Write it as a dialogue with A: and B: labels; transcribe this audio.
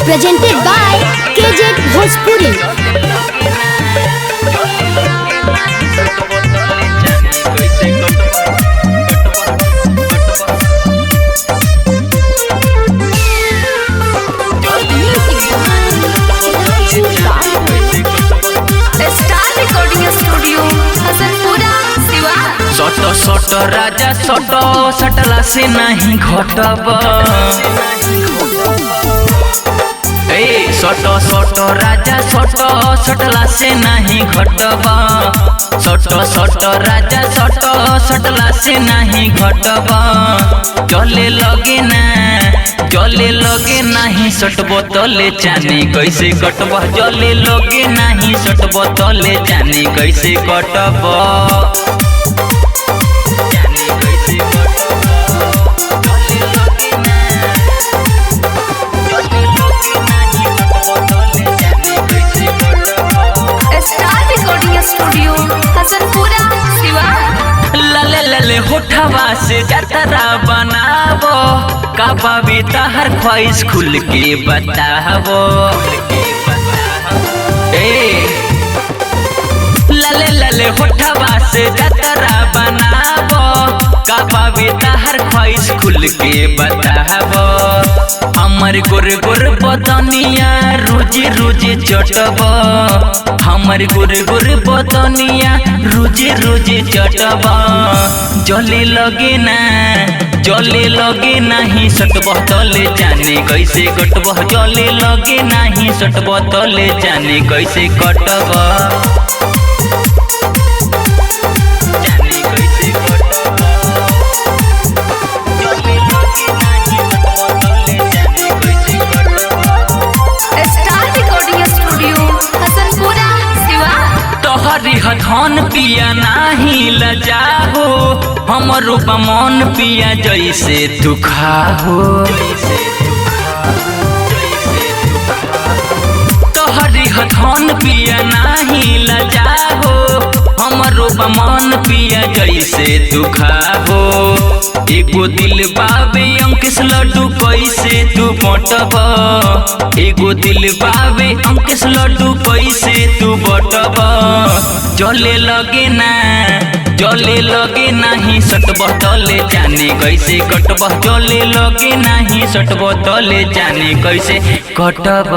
A: presented by KJ Bhojpuri।
B: Star recording studio Hasanpura Siwan.
C: सटो सटो राजा सटो सटला से नहीं घटब। सटो सटो राजा सटो सटला से नहीं घटब। सटो सटो राजा सटो सटला से नहीं घटब। जले लगे ना जले लगे नहीं सटबो तले जाने कैसे कटब। जले लगे नहीं सटबो तले जाने कैसे कटब।
B: स्टूडियो हसनपुरा सिवान।
C: लले लले होठवा से जतरा बनावो काबा भी तहर ख्वाहिश खुल के बतावो। लले लले होठवा से जतरा बनावो काबा भी तहर ख्वाहिश खुल के बतावो। हमर गुर गुर बदनिया रोज रोज चटब। हमर गुर गुर बदनिया रोज रोज चटब। जले लगे ना जले लगे नहीं सटब तले जाने कैसे कटब। जले लगे नहीं सटब तले जाने कैसे कटब। धन पिया नाही लजाहो हमरो मन पिया जैसे तू खाहो। तोहरी धन पिया नाही लजाहो हमरो मन पिया जैसे तू खाहो। एगो दिल बाबे अंकिस लड्डू कैसे तू बटब। एगो दिल बाबे अंकिस लड्डू कैसे तू बटब। जले लगे ना जले लगे नहीं सटब तले जाने कैसे कटब। जले लगे नहीं सटब तले जाने कैसे कटब।